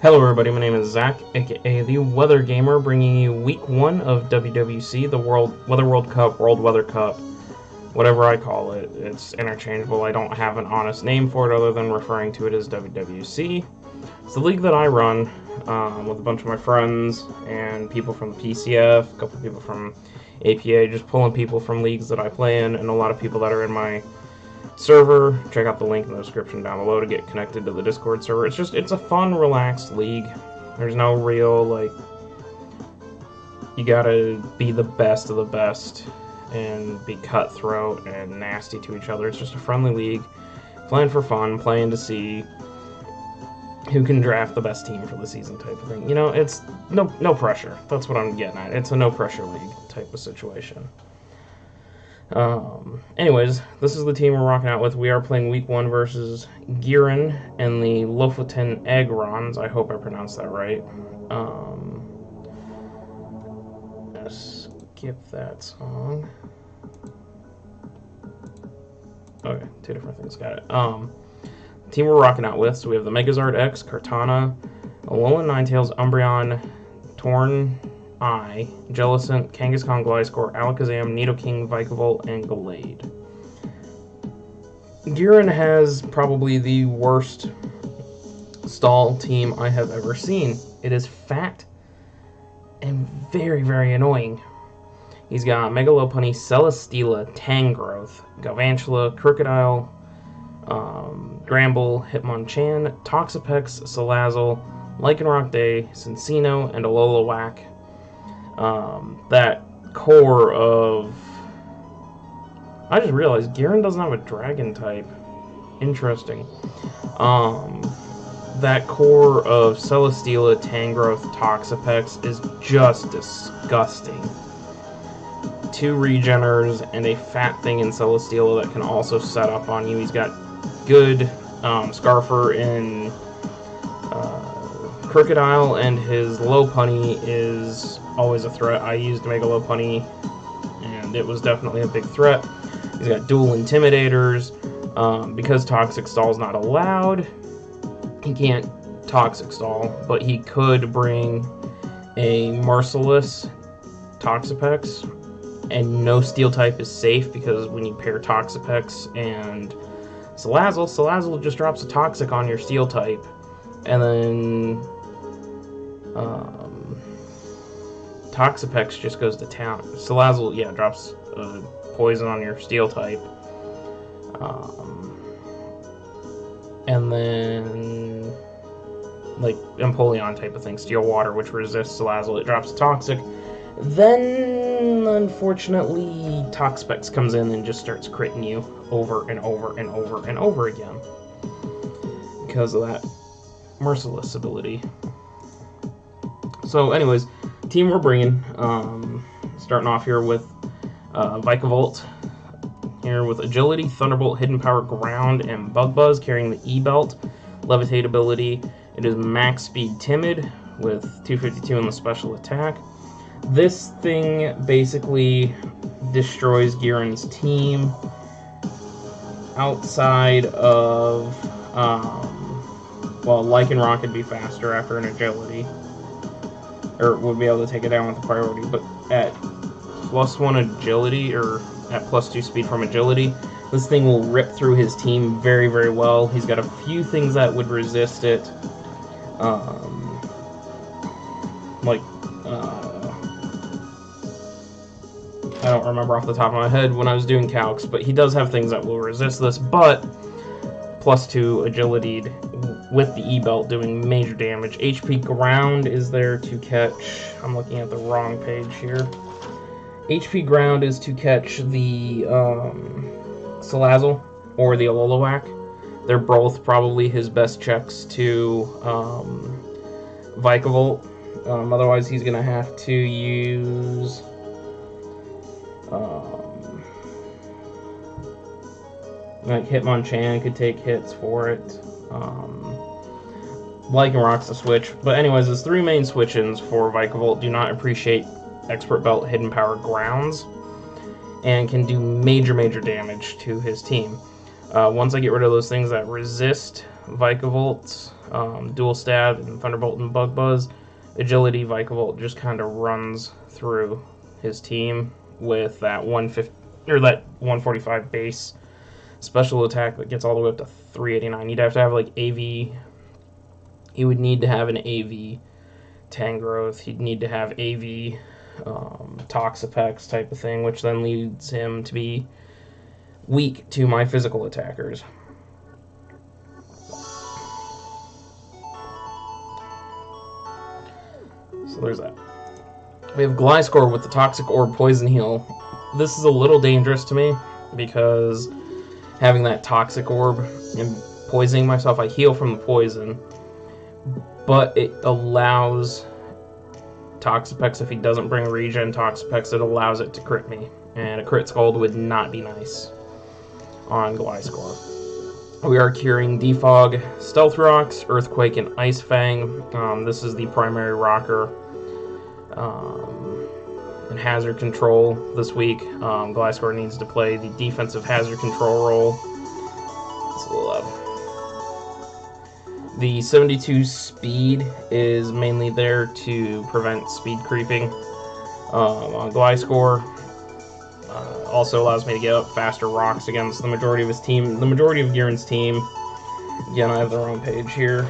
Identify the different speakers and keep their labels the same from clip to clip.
Speaker 1: Hello everybody, my name is Zach, aka the Weather Gamer, bringing you week 1 of WWC, the Weather World Cup, World Weather Cup, whatever I call it. It's interchangeable. I don't have an honest name for it other than referring to it as WWC. It's the league that I run with a bunch of my friends and people from the PCF, a couple of people from APA, just pulling people from leagues that I play in, and a lot of people that are in my server. Check out the link in the description down below to get connected to the Discord server. It's a fun, relaxed league. There's no real, like, you gotta be the best of the best and be cutthroat and nasty to each other. It's just a friendly league, playing for fun, playing to see who can draft the best team for the season type of thing. You know, it's no pressure. That's what I'm getting at. It's a no pressure league type of situation. Anyways, this is the team we're rocking out with. We are playing week 1 versus Aggron and the Lofoton Aggrons. I hope I pronounced that right. Skip that song. Okay, 2 different things, got it. Team we're rocking out with, so we have the Megazard X, Kartana, Alolan Ninetales, Umbreon, Torn Eye, Jellicent, Kangaskhan, Gliscor, Alakazam, Nidoking, Vikavolt, and Gallade. Aggron has probably the worst stall team I have ever seen. It is fat and very, very annoying. He's got Mega Lopunny, Celesteela, Tangrowth, Galvantula, Crocodile, Gramble, Hitmonchan, Toxapex, Salazzle, Lycanroc Day, Cincino, and Alola. That core of... I just realized Aggron doesn't have a dragon type. Interesting. That core of Celesteela, Tangrowth, Toxapex is just disgusting. 2 regeners and a fat thing in Celesteela that can also set up on you. He's got good Scarfer in Crocodile, and his Lopunny is always a threat. I used Mega Lopunny, and it was definitely a big threat. He's got dual Intimidators. Because Toxic Stall is not allowed, he can't Toxic Stall, but he could bring a Merciless Toxapex, and no Steel type is safe because when you pair Toxapex and Salazzle just drops a Toxic on your Steel type, and then Toxapex just goes to town. Salazzle, yeah, drops poison on your Steel type. And then, like, Empoleon type of thing, Steel Water, which resists Salazzle, it drops Toxic. Then, unfortunately, Toxapex comes in and just starts critting you over and over and over and over again because of that Merciless ability. So, anyways, team we're bringing, starting off here with Vikavolt, here with Agility, Thunderbolt, Hidden Power, Ground, and Bug Buzz, carrying the E-Belt, Levitate ability. It is max speed Timid with 252 in the special attack. This thing basically destroys Aggron's team outside of, well, Lycanroc would be faster after an Agility, or would be able to take it down with a priority, but at +1 Agility, or at +2 speed from Agility, this thing will rip through his team very, very well. He's got a few things that would resist it, like, I don't remember off the top of my head when I was doing calcs, but he does have things that will resist this, but +2 Agility with the E-Belt doing major damage. HP Ground is there to catch... I'm looking at the wrong page here. HP Ground is to catch the Salazzle or the Alola. They're both probably his best checks to Vikavolt. Otherwise, he's going to have to use... like Hitmonchan could take hits for it. Lycanroc's a switch. But anyways, his 3 main switch-ins for Vikavolt do not appreciate Expert Belt, Hidden Power, Grounds, and can do major, major damage to his team. Once I get rid of those things that resist Vikavolt's Dual Stab, and Thunderbolt and Bug Buzz. Agility, Vikavolt just kind of runs through his team with that 150 or that 145 base special attack that gets all the way up to 389. You'd have to have like AV. He would need to have an AV Tangrowth. He'd need to have AV Toxapex type of thing, which then leads him to be weak to my physical attackers. So there's that. We have Gliscor with the Toxic Orb Poison Heal. This is a little dangerous to me because having that Toxic Orb and poisoning myself, I heal from the poison, but it allows Toxapex, if he doesn't bring regen Toxapex, it allows it to crit me, and a crit Scald would not be nice on Gliscor. We are curing Defog, Stealth Rocks, Earthquake, and Ice Fang. This is the primary rocker and hazard control this week. Gliscor needs to play the defensive hazard control role. It's a little loud. The 72 speed is mainly there to prevent speed creeping on Gliscor. Also allows me to get up faster rocks against the majority of his team. The majority of Gihren's team. Again, I have the wrong page here.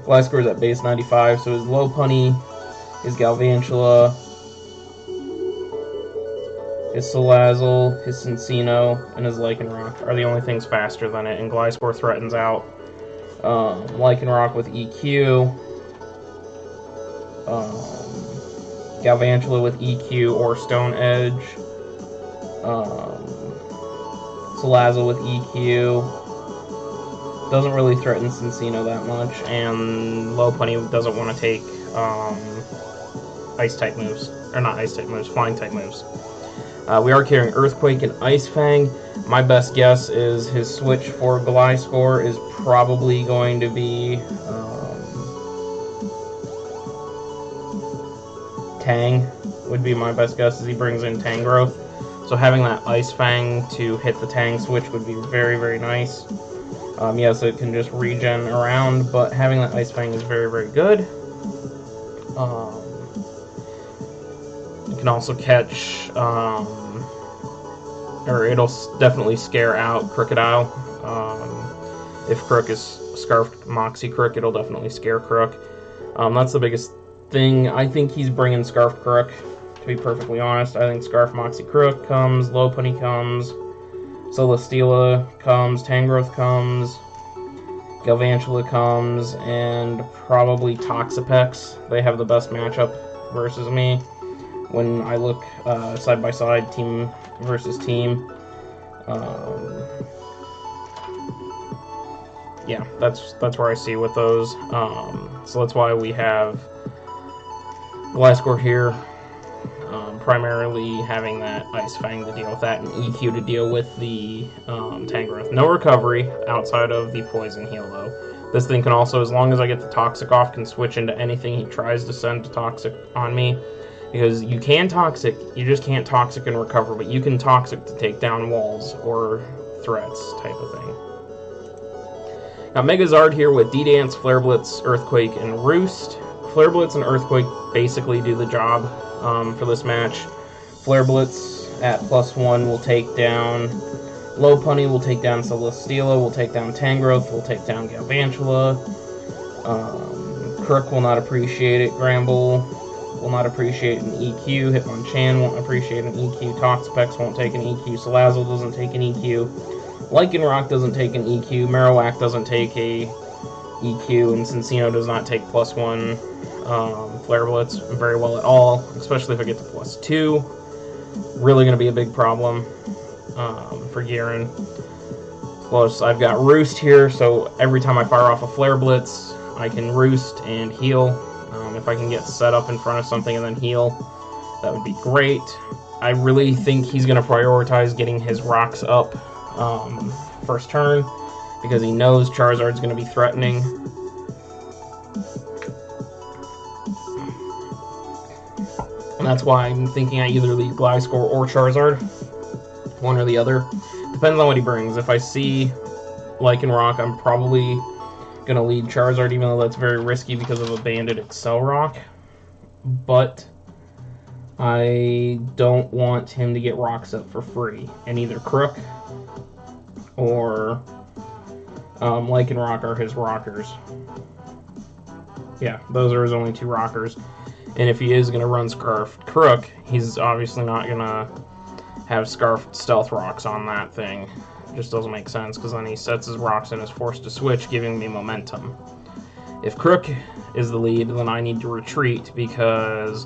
Speaker 1: Gliscor is at base 95, so his Lopunny, his Galvantula, his Salazzle, his Cinccino, and his Lycanroc are the only things faster than it, and Gliscor threatens out Lycanroc with EQ, Galvantula with EQ or Stone Edge, Salazzle with EQ, doesn't really threaten Cinccino that much, and Lopunny doesn't want to take Ice-type moves, or not Ice-type moves, Flying-type moves. We are carrying Earthquake and Ice Fang. My best guess is his switch for Gliscor is probably going to be Tang, would be my best guess as he brings in Tangrowth. So having that Ice Fang to hit the Tang switch would be very, very nice. Yes, it can just regen around, but having that Ice Fang is very, very good. You can also catch, or it'll definitely scare out Crocodile. If Crook is Scarfed Moxie Crook, it'll definitely scare Crook. That's the biggest thing. I think he's bringing Scarfed Crook, to be perfectly honest. I think Scarf Moxie Crook comes, Lopunny comes, Celesteela comes, Tangrowth comes, Galvantula comes, and probably Toxapex. They have the best matchup versus me when I look side by side, team versus team. Yeah, that's where I see with those. So that's why we have Gliscor here, primarily having that Ice Fang to deal with that, and EQ to deal with the Tangrowth. No recovery outside of the Poison Heal, though. This thing can also, as long as I get the Toxic off, can switch into anything he tries to send to Toxic on me. Because you can Toxic, you just can't Toxic and recover, but you can Toxic to take down walls or threats type of thing. Got Megazard here with D-Dance, Flare Blitz, Earthquake, and Roost. Flare Blitz and Earthquake basically do the job for this match. Flare Blitz at +1 will take down Lopunny, will take down Celesteela, will take down Tangrowth, will take down Galvantula. Crook will not appreciate it. Gramble will not appreciate an EQ. Hitmonchan won't appreciate an EQ. Toxapex won't take an EQ. Salazzle doesn't take an EQ. Lycanroc doesn't take an EQ. Marowak doesn't take a EQ. And Cinccino does not take +1 Flare Blitz very well at all, especially if I get to +2. Really going to be a big problem for Gihren. Plus, I've got Roost here, so every time I fire off a Flare Blitz, I can Roost and heal. If I can get set up in front of something and then heal, that would be great. I really think he's going to prioritize getting his rocks up first turn, because he knows Charizard's going to be threatening. And that's why I'm thinking I either lead Gliscor or Charizard, one or the other. Depends on what he brings. If I see Lycanroc, I'm probably going to lead Charizard, even though that's very risky because of a Banded Accelerock. But I don't want him to get rocks up for free. And either Crook or Lycanroc are his rockers. Yeah, those are his only 2 rockers. And if he is going to run Scarfed Crook, he's obviously not going to have Scarfed Stealth Rocks on that thing. It just doesn't make sense, because then he sets his rocks and is forced to switch, giving me momentum. If Crook is the lead, then I need to retreat, because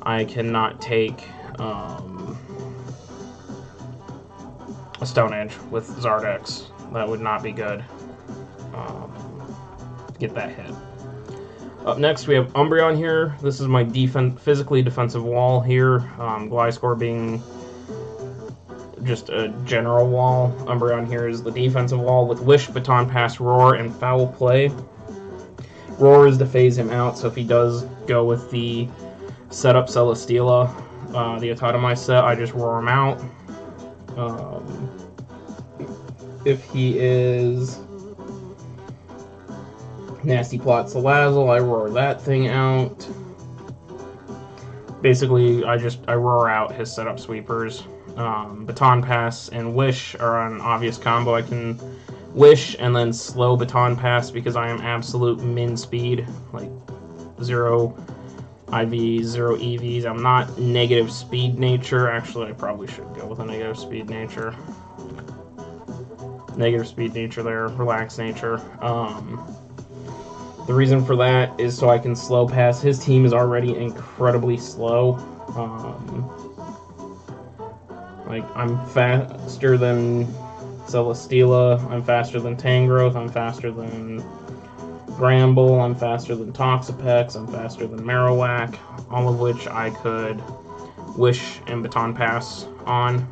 Speaker 1: I cannot take a Stone Edge with Zardex. That would not be good. Get that hit. Up next, we have Umbreon here. This is my physically defensive wall here. Gliscor being just a general wall. Umbreon here is the defensive wall with Wish, Baton Pass, Roar, and Foul Play. Roar is to phase him out, so if he does go with the setup Celesteela, the Autotomize set, I just roar him out. If he is Nasty Plot Salazzle, I roar that thing out. Basically, I roar out his setup sweepers. Baton Pass and Wish are an obvious combo. I can Wish and then slow Baton Pass because I am absolute min speed, like 0 IVs, 0 EVs. I'm not negative speed nature. Actually, I probably should go with a negative speed nature. Negative speed nature there, relaxed nature. The reason for that is so I can slow pass. His team is already incredibly slow. Like, I'm faster than Celesteela, I'm faster than Tangrowth, I'm faster than Bramble, I'm faster than Toxapex, I'm faster than Marowak, all of which I could Wish and Baton Pass on.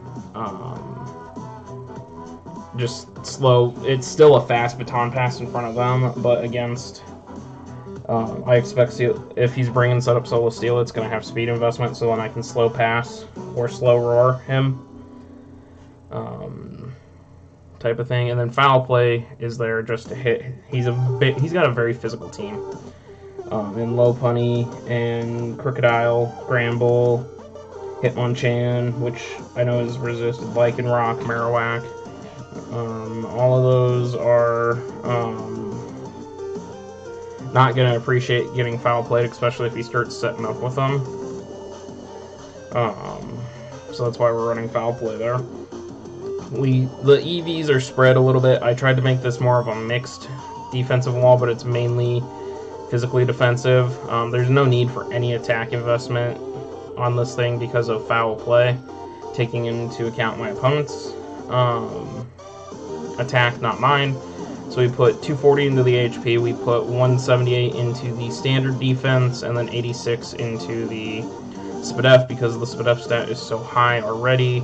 Speaker 1: Just slow. It's still a fast Baton Pass in front of them, but against... I expect if he's bringing setup Celesteela, it's going to have speed investment, so then I can slow pass or slow roar him, type of thing. And then Foul Play is there just to hit. He's got a very physical team. In Lopunny and Crocodile, Bramble, Hitmonchan, which I know is resisted, Lycanroc, Marowak. All of those are not going to appreciate getting foul played, especially if he starts setting up with them. So that's why we're running foul play there. The EVs are spread a little bit. I tried to make this more of a mixed defensive wall, but it's mainly physically defensive. There's no need for any attack investment on this thing because of foul play, taking into account my opponent's attack, not mine. So we put 240 into the HP, we put 178 into the standard defense, and then 86 into the SPDF because the SPDF stat is so high already.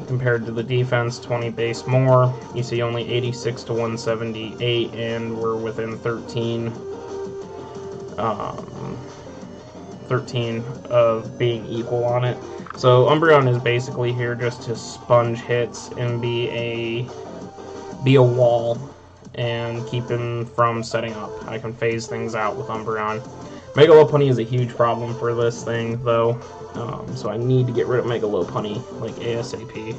Speaker 1: Compared to the defense, 20 base more. You see only 86 to 178, and we're within 13 of being equal on it. So Umbreon is basically here just to sponge hits and be a wall and keep him from setting up. I can phase things out with Umbreon. Mega Lopunny is a huge problem for this thing, though, so I need to get rid of Mega Lopunny, like ASAP.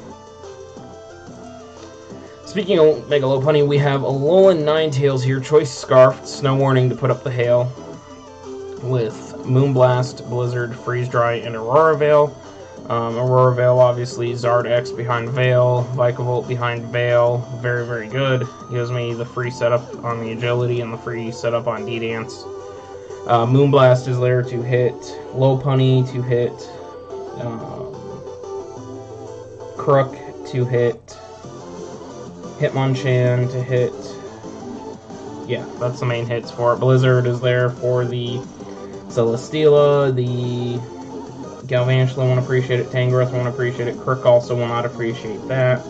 Speaker 1: Speaking of Mega Lopunny, we have Alolan Ninetales here, Choice Scarf, Snow Warning to put up the hail, with Moonblast, Blizzard, Freeze Dry, and Aurora Veil. Aurora Veil, obviously, Zardex behind Veil, Vikavolt behind Veil, very, very good. Gives me the free setup on the Agility and the free setup on D-Dance. Moonblast is there to hit Lopunny, to hit Crook, to hit Hitmonchan, to hit... Yeah, that's the main hits for it. Blizzard is there for the Celesteela, the Galvantula won't appreciate it, Tangrowth won't appreciate it, Crook also will not appreciate that.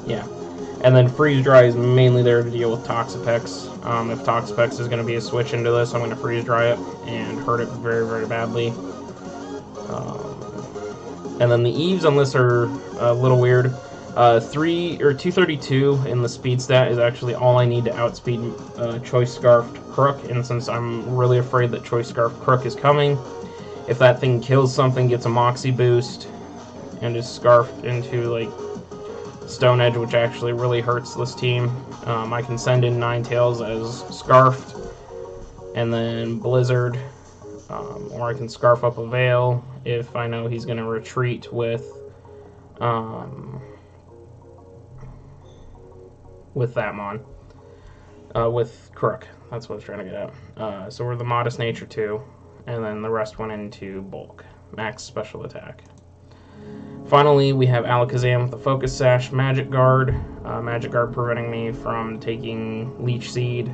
Speaker 1: Yeah. And then Freeze Dry is mainly there to deal with Toxapex. If Toxapex is going to be a switch into this, I'm going to Freeze Dry it and hurt it very, very badly. And And then the Eves on this are a little weird. 232 in the speed stat is actually all I need to outspeed Choice Scarfed Crook, and since I'm really afraid that Choice Scarfed Crook is coming, if that thing kills something, gets a Moxie boost, and is scarfed into like Stone Edge, which actually really hurts this team, I can send in Ninetales as Scarfed, and then Blizzard, or I can Scarf up a Veil if I know he's going to retreat with that mon. With Crook. That's what I was trying to get at. So we're the Modest Nature 2, and then the rest went into Bulk. Max Special Attack. Finally, we have Alakazam with the Focus Sash, Magic Guard. Magic Guard preventing me from taking Leech Seed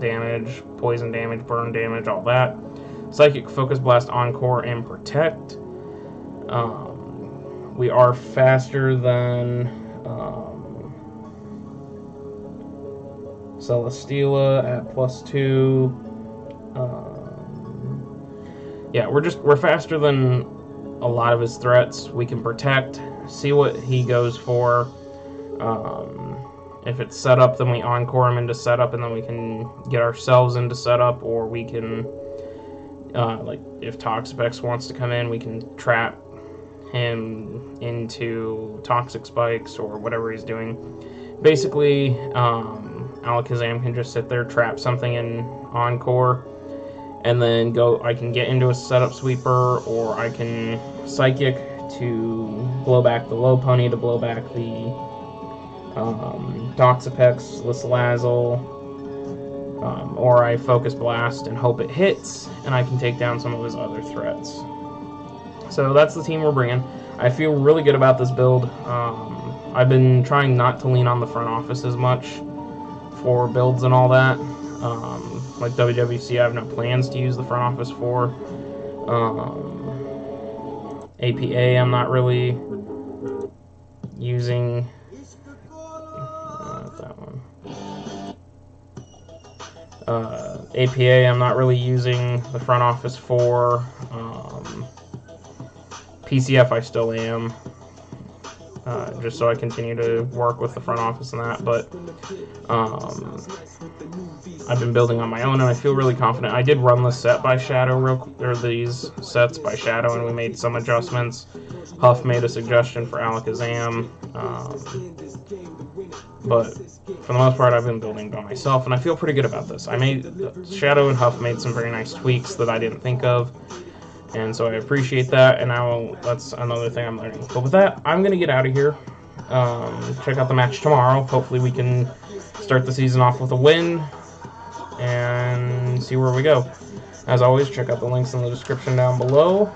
Speaker 1: damage, Poison damage, Burn damage, all that. Psychic, Focus Blast, Encore, and Protect. We are faster than Celesteela at +2. Yeah, we're faster than a lot of his threats. We can protect, see what he goes for. If it's setup, then we encore him into setup, and then we can get ourselves into setup, or we can, like, if Toxapex wants to come in, we can trap him into Toxic Spikes or whatever he's doing. Basically, Alakazam can just sit there, trap something in Encore, and then go. I can get into a setup sweeper, or I can Psychic to blow back the Lopunny, to blow back the Toxapex, Lisalazzle, or I Focus Blast and hope it hits, and I can take down some of his other threats. So that's the team we're bringing. I feel really good about this build. I've been trying not to lean on the front office as much for builds and all that. Like WWC, I have no plans to use the front office for. APA, I'm not really using. Not that one. APA, I'm not really using the front office for. PCF, I still am. Just so I continue to work with the front office and that, but I've been building on my own, and I feel really confident. I did run the set by Shadow, or these sets by Shadow, and we made some adjustments. Huff made a suggestion for Alakazam, but for the most part, I've been building by myself, and I feel pretty good about this. Shadow and Huff made some very nice tweaks that I didn't think of, and so I appreciate that, and that's another thing I'm learning. But with that, I'm going to get out of here. Check out the match tomorrow. Hopefully we can start the season off with a win and see where we go. As always, check out the links in the description down below.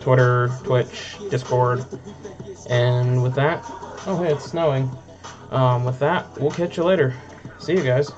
Speaker 1: Twitter, Twitch, Discord. And with that, oh hey, it's snowing. With that, we'll catch you later. See you guys.